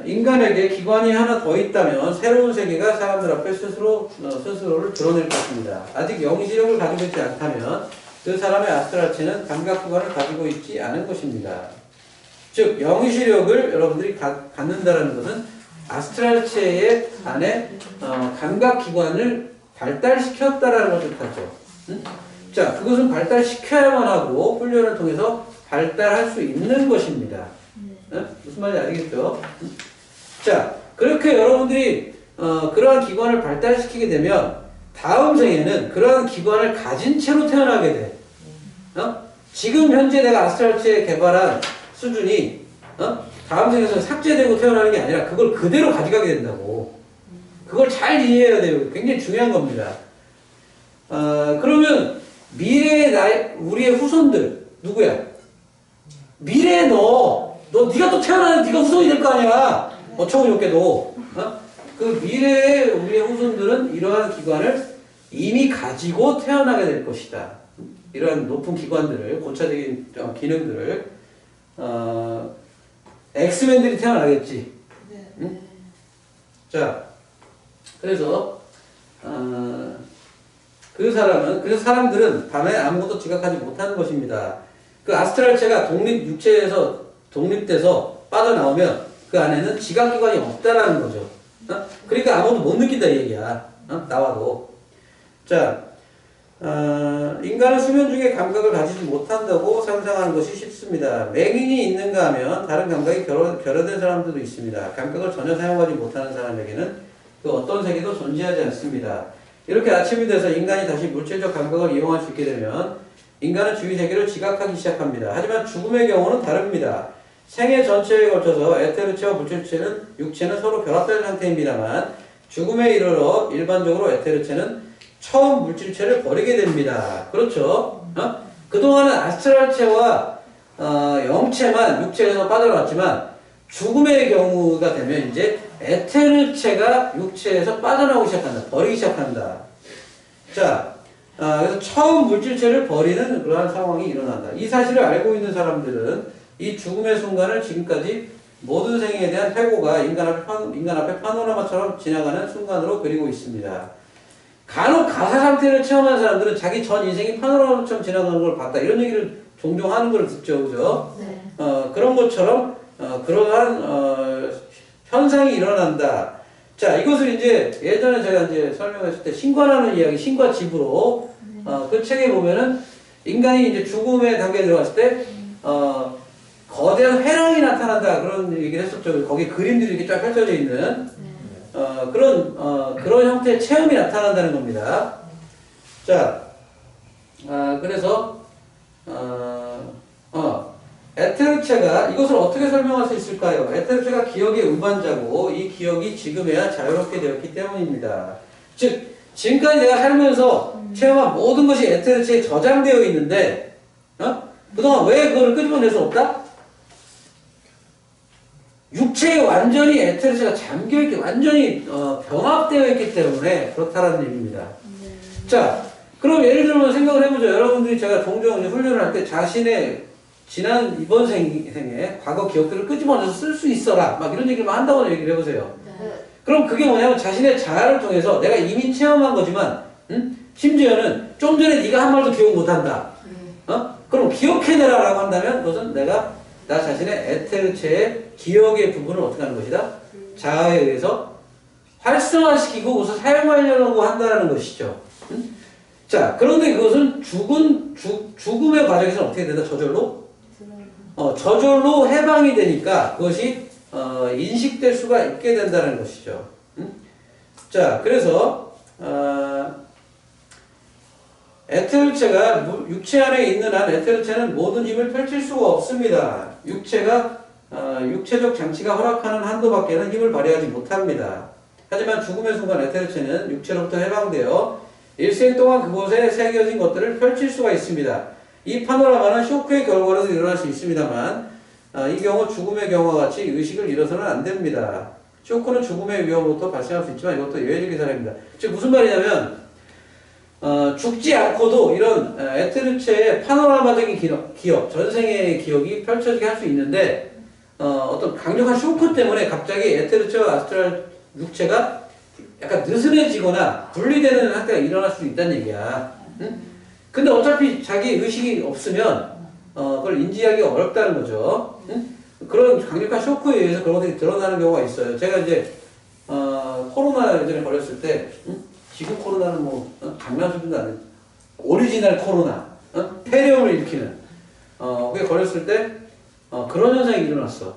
인간에게 기관이 하나 더 있다면 새로운 세계가 사람들 앞에 스스로를 드러낼 것입니다. 아직 영시력을 가지고 있지 않다면 그 사람의 아스트랄체는 감각기관을 가지고 있지 않은 것입니다. 즉 영시력을 여러분들이 갖는다는 것은 아스트랄체의 안에 감각기관을 발달시켰다라는 것을 뜻하죠. 자, 그것은 발달시켜야만 하고 훈련을 통해서 발달할 수 있는 것입니다. 무슨 말인지 알겠죠? 자, 그렇게 여러분들이 그러한 기관을 발달시키게 되면 다음 생에는 그러한 기관을 가진 채로 태어나게 돼. 지금 현재 내가 아스트랄체 개발한 수준이 다음 생에서 삭제되고 태어나는 게 아니라 그걸 그대로 가져가게 된다고. 그걸 잘 이해해야 돼요. 굉장히 중요한 겁니다. 그러면 미래의 우리의 후손들 누구야? 미래에 네가 또 태어나는 네가 후손이 될 거 아니야. 어처구니 없게도. 그 미래의 우리의 후손들은 이러한 기관을 이미 가지고 태어나게 될 것이다. 이러한 높은 기관들을, 고차적인 기능들을, 엑스맨들이 태어나겠지. 응? 자, 그래서, 그래서 사람들은 밤에 아무것도 지각하지 못하는 것입니다. 그 아스트랄체가 육체에서 독립돼서 빠져나오면 그 안에는 지각기관이 없다라는 거죠. 그러니까 아무도 못 느낀다 이 얘기야. 나와도. 자, 인간은 수면 중에 감각을 가지지 못한다고 상상하는 것이 쉽습니다. 맹인이 있는가 하면 다른 감각이 결여된 사람들도 있습니다. 감각을 전혀 사용하지 못하는 사람에게는 그 어떤 세계도 존재하지 않습니다. 이렇게 아침이 돼서 인간이 다시 물질적 감각을 이용할 수 있게 되면 인간은 주위 세계를 지각하기 시작합니다. 하지만 죽음의 경우는 다릅니다. 생애 전체에 걸쳐서 에테르체와 물질체는 육체는 서로 결합된 상태입니다만 죽음에 이르러 일반적으로 에테르체는 처음 물질체를 버리게 됩니다. 그렇죠? 그동안은 아스트랄체와 영체만 육체에서 빠져나왔지만 죽음의 경우가 되면 이제 에테르체가 육체에서 빠져나오기 시작한다. 버리기 시작한다. 자, 그래서 처음 물질체를 버리는 그러한 상황이 일어난다. 이 사실을 알고 있는 사람들은 이 죽음의 순간을 지금까지 모든 생에 대한 회고가 인간 앞에 파노라마처럼 지나가는 순간으로 그리고 있습니다. 간혹 가사 상태를 체험한 사람들은 자기 전 인생이 파노라마처럼 지나가는 걸 봤다. 이런 얘기를 종종 하는 걸 듣죠. 그죠? 네. 그런 것처럼, 그러한, 현상이 일어난다. 자, 이것을 이제 예전에 제가 이제 설명했을 때 신관하는 이야기, 신과 집으로, 그 책에 보면은 인간이 이제 죽음의 단계에 들어갔을 때, 거대한 회랑이 나타난다. 그런 얘기를 했었죠. 거기 그림들이 이렇게 쫙 펼쳐져 있는, 그런 형태의 체험이 나타난다는 겁니다. 자, 그래서, 에테르체가 이것을 어떻게 설명할 수 있을까요? 에테르체가 기억의 운반자고 이 기억이 지금에야 자유롭게 되었기 때문입니다. 즉, 지금까지 내가 살면서 체험한 모든 것이 에테르체에 저장되어 있는데, 그동안 왜 그걸 끄집어낼 수 없다? 육체에 완전히 에테르체가 잠겨있기, 완전히 병합되어 있기 때문에 그렇다라는 얘기입니다. 자, 그럼 예를 들면 생각을 해보죠. 여러분들이 제가 종종 훈련을 할 때 자신의 이번 생에 과거 기억들을 끄집어내서 쓸 수 있어라. 막 이런 얘기를 한다고 얘기를 해보세요. 네. 그럼 그게 뭐냐면 자신의 자아를 통해서 내가 이미 체험한 거지만, 심지어는 좀 전에 네가 한 말도 기억 못한다. 그럼 기억해내라라고 한다면 그것은 내가 나 자신의 에테르체의 기억의 부분을 어떻게 하는 것이다? 자아에 의해서 활성화시키고 그것을 사용하려고 한다는 것이죠. 자, 그런데 그것은 죽음의 과정에서는 어떻게 된다? 저절로? 저절로 해방이 되니까 그것이 인식될 수가 있게 된다는 것이죠. 자, 그래서 에테르체가 육체 안에 있는 한 에테르체는 모든 힘을 펼칠 수가 없습니다. 육체적 장치가 허락하는 한도밖에는 힘을 발휘하지 못합니다. 하지만 죽음의 순간 에테르체는 육체로부터 해방되어 일생 동안 그곳에 새겨진 것들을 펼칠 수가 있습니다. 이 파노라마는 쇼크의 결과로도 일어날 수 있습니다만 이 경우 죽음의 경우와 같이 의식을 잃어서는 안 됩니다. 쇼크는 죽음의 위험으로부터 발생할 수 있지만 이것도 예외적인 사례입니다. 즉 무슨 말이냐면 죽지 않고도 이런 에테르체의 파노라마적인 기억, 전생의 기억이 펼쳐지게 할 수 있는데 어떤 강력한 쇼크 때문에 갑자기 에테르체와 아스트랄 육체가 약간 느슨해지거나 분리되는 상태가 일어날 수도 있다는 얘기야. 응? 근데 어차피 자기 의식이 없으면 그걸 인지하기가 어렵다는 거죠. 응? 그런 강력한 쇼크에 의해서 그런 것들이 드러나는 경우가 있어요. 제가 이제 코로나 예전에 걸렸을 때 응? 지금 코로나는 뭐 장난 수준도 아니에요. 오리지널 코로나, 폐렴을 일으키는 그게 걸렸을 때 그런 현상이 일어났어.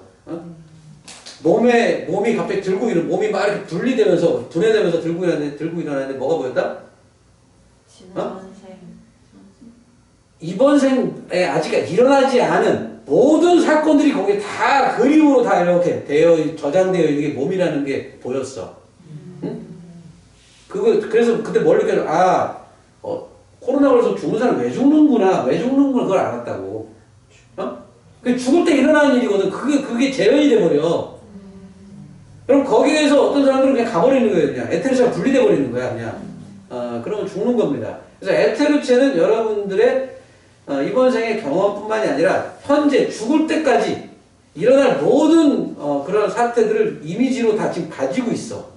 몸이 갑자기 몸이 막 이렇게 분리되면서 분해되면서 들고 일어나는데 뭐가 보였다? 이번 생에 아직 일어나지 않은 모든 사건들이 거기에 다 그림으로 다 이렇게 저장되어 있는 게 몸이라는 게 보였어. 응? 그래서 그때 뭘 느껴서 코로나 걸려서 죽는 사람 왜 죽는구나 그걸 알았다고. 그 죽을 때 일어나는 일이거든. 그게 재현이 돼버려. 그럼 거기에서 어떤 사람들은 그냥 가버리는 거예요. 그냥 에테르체가 분리돼 버리는 거야. 그냥 그러면 죽는 겁니다. 그래서 에테르체는 여러분들의 이번 생의 경험뿐만이 아니라 현재 죽을 때까지 일어날 모든 그런 사태들을 이미지로 다 지금 가지고 있어.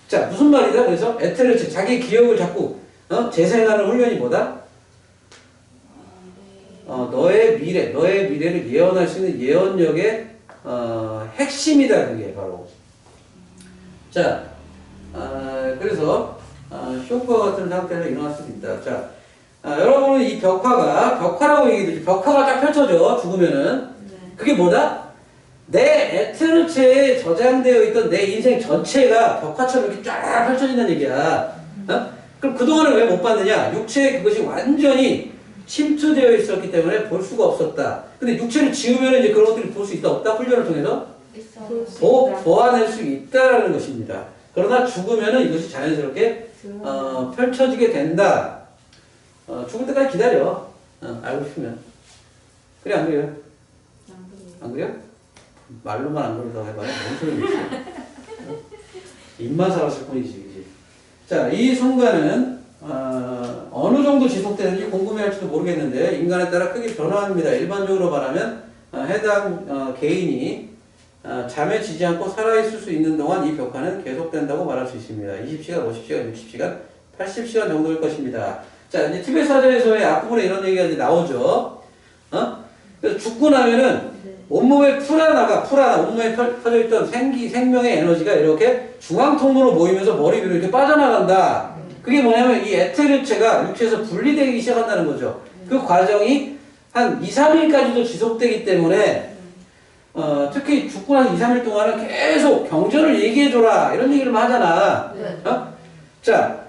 자, 무슨 말이다? 그래서 에테르체 자기 기억을 자꾸 재생하는 훈련이 뭐다? 너의 미래를 예언할 수 있는 예언력의 핵심이다. 그게 바로. 자, 그래서 쇼크와 같은 상태에서 일어날 수도 있다. 자, 여러분은 이 벽화라고 얘기했지. 벽화가 딱 펼쳐져 죽으면은 그게 뭐다? 내 에테르체에 저장되어 있던 내 인생 전체가 벽화처럼 이렇게 쫙 펼쳐진다는 얘기야. 그럼 그동안은 왜 못 봤느냐? 육체에 그것이 완전히 침투되어 있었기 때문에 볼 수가 없었다. 근데 육체를 지우면 이제 그런 것들을 볼 수 있다, 없다? 훈련을 통해서 보완할 수 있다라는 것입니다. 그러나 죽으면은 이것이 자연스럽게 펼쳐지게 된다. 죽을 때까지 기다려. 알고 싶으면. 그래, 안 그래요? 안 그래요? 말로만 안 그러다고 해봐요. 뭔 소리 있어. 입만 살았을 뿐이지, 그지? 자, 이 순간은 어느 정도 지속되는지 궁금해할지도 모르겠는데 인간에 따라 크게 변화합니다. 일반적으로 말하면 해당 개인이 잠에 지지 않고 살아있을 수 있는 동안 이 벽화는 계속된다고 말할 수 있습니다. 20시간, 50시간, 60시간, 80시간 정도일 것입니다. 자, 이제 티베트 사전에서의 앞부분에 이런 얘기가 이제 나오죠. 그래서 죽고 나면은 온몸에 온몸에 퍼져 있던 생명의 에너지가 이렇게 중앙 통로로 모이면서 머리 위로 이렇게 빠져나간다. 그게 뭐냐면 이 에테르체가 육체에서 분리되기 시작한다는 거죠. 그 과정이 한 2, 3일까지도 지속되기 때문에 특히 죽고 나서 2, 3일 동안은 계속 경전을 얘기해줘라 이런 얘기를 하잖아. 자,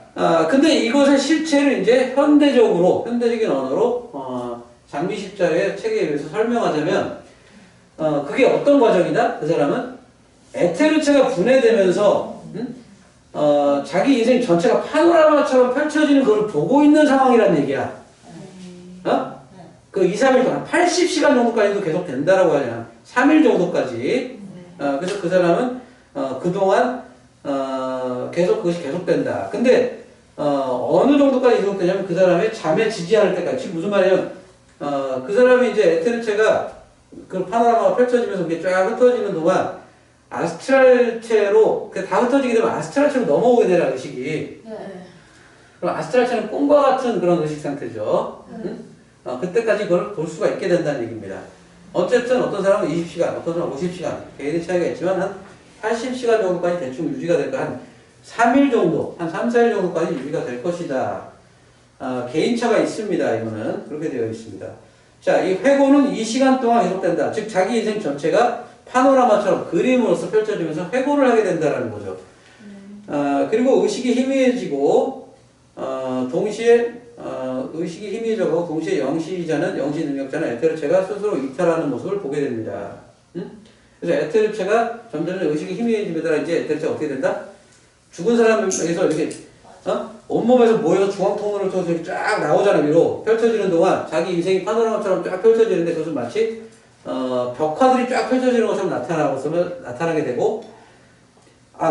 근데 이것의 실체를 이제 현대적인 언어로 장미십자의 책에 의해서 설명하자면 그게 어떤 과정이다? 그 사람은 에테르체가 분해되면서 자기 인생 전체가 파노라마처럼 펼쳐지는 걸 보고 있는 상황이란 얘기야. 그 2, 3일 동안 80시간 정도까지도 계속 된다라고 하냐. 3일 정도까지. 그래서 그 사람은 그동안 그것이 계속된다. 근데 어느 정도까지 계속되냐면 그 사람의 잠에 지지 않을 때까지. 지금 무슨 말이냐면 그 사람이 이제 에테르체가 그 파노라마가 펼쳐지면서 그게 쫙 흩어지는 동안 아스트랄체로 다 흩어지게 되면 아스트랄체로 넘어오게 되라 의식이. 그럼 아스트랄체는 꿈과 같은 그런 의식 상태죠. 그때까지 그걸 볼 수가 있게 된다는 얘기입니다. 어쨌든 어떤 사람은 20시간, 어떤 사람은 50시간 개인의 차이가 있지만 한 80시간 정도까지 대충 유지가 될까 한 3일 정도, 한 3, 4일 정도까지 유지가 될 것이다. 개인차가 있습니다. 이거는 그렇게 되어 있습니다. 자, 이 회고는 이 시간 동안 계속된다. 즉 자기 인생 전체가 파노라마처럼 그림으로서 펼쳐지면서 회고를 하게 된다는 거죠. 그리고 의식이 희미해지고 동시에 의식이 희미해져고 동시에 영시 능력자는 에테르체가 스스로 이탈하는 모습을 보게 됩니다. 그래서 에테르체가 점점 의식이 희미해지에 따라 이제 에테르체가 어떻게 된다? 죽은 사람에서 이렇게 온몸에서 모여서 중앙통로를 통해서 이렇게 쫙 나오잖아. 위로 펼쳐지는 동안 자기 인생이 파노라마처럼 쫙 펼쳐지는데 그것은 마치 벽화들이 쫙 펼쳐지는 것처럼 나타나게 되고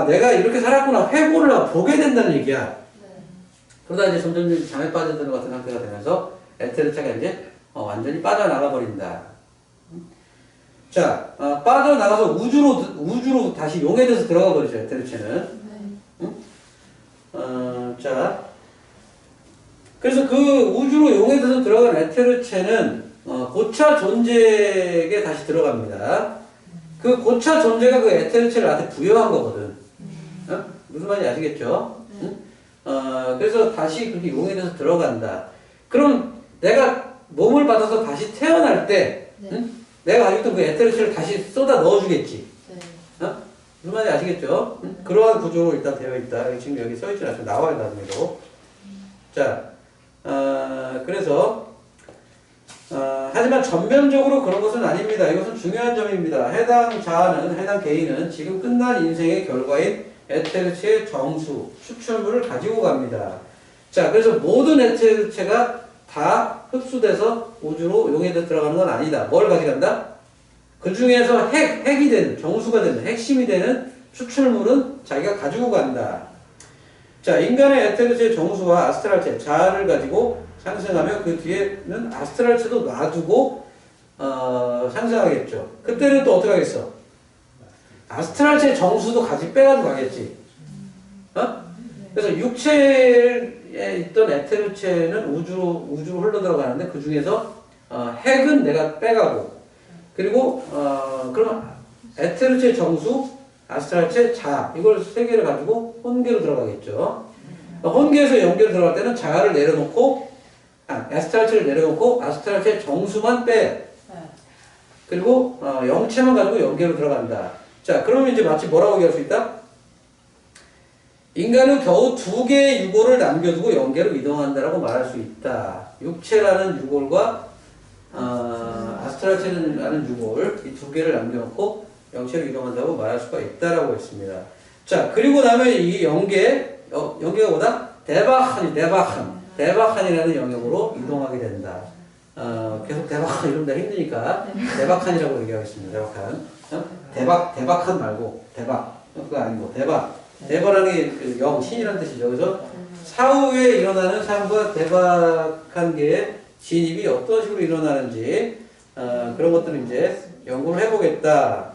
내가 이렇게 살았구나 회고를 하고 보게 된다는 얘기야. 그러다 이제 점점 잠에 빠져드는 것 같은 상태가 되면서 에테르체가 이제 완전히 빠져나가 버린다. 자, 빠져나가서 우주로 다시 용해돼서 들어가 버리죠, 에테르체는. 응? 자, 그래서 그 우주로 용해돼서 들어간 에테르체는 고차 존재에 다시 들어갑니다. 그 고차 존재가 그 에테르체를 나한테 부여한 거거든. 무슨 말인지 아시겠죠? 그래서 다시 그렇게 용해돼서 들어간다. 그럼 내가 몸을 받아서 다시 태어날 때, 내가 가지고 있던 그 에테르체를 다시 쏟아 넣어주겠지. 무슨 말인지 아시겠죠? 그러한 구조로 일단 되어 있다. 지금 여기 써있지 않죠? 나와요, 나중에도. 자, 그래서, 하지만 전면적으로 그런 것은 아닙니다. 이것은 중요한 점입니다. 해당 자아는, 해당 개인은 지금 끝난 인생의 결과인 에테르체의 정수, 추출물을 가지고 갑니다. 자, 그래서 모든 에테르체가 다 흡수돼서 우주로 용해돼 들어가는 건 아니다. 뭘 가져간다? 그 중에서 핵이 되는, 정수가 되는, 핵심이 되는 추출물은 자기가 가지고 간다. 자, 인간의 에테르체의 정수와 아스트랄체, 자아를 가지고 상승하며 그 뒤에는 아스트랄체도 놔두고 상승하겠죠. 그때는 또 어떻게 하겠어? 아스트랄체의 정수도 같이 빼가지고 가겠지. 그래서 육체에 있던 에테르체는 우주로 흘러 들어가는데 그 중에서 핵은 내가 빼가고, 그리고 그럼 에테르체 정수, 아스트랄체, 자아, 이걸 세 개를 가지고 혼계로 들어가겠죠. 혼계에서 연계로 들어갈 때는 자아를 내려놓고, 아스트랄체를 내려놓고 아스트랄체 정수만 빼. 그리고 영체만 가지고 연계로 들어간다. 자, 그러면 이제 마치 뭐라고 얘기할 수 있다? 인간은 겨우 2개의 유골을 남겨두고 연계로 이동한다라고 말할 수 있다. 육체라는 유골과 아스트랄체라는 유골, 이 2개를 남겨놓고 영체로 이동한다고 말할 수가 있다라고 했습니다. 자, 그리고 나면 이 연계가 뭐다? 대박한이라는 영역으로 이동하게 된다. 계속 대박한 이러면 힘드니까 대박한이라고 얘기하겠습니다. 대박한 말고 대박. 그거 아니고 대박이라는 게 신이라는 뜻이죠. 그래서 사후에 일어나는 삶과 대박한 게 진입이 어떤 식으로 일어나는지 그런 것들을 이제 연구를 해보겠다.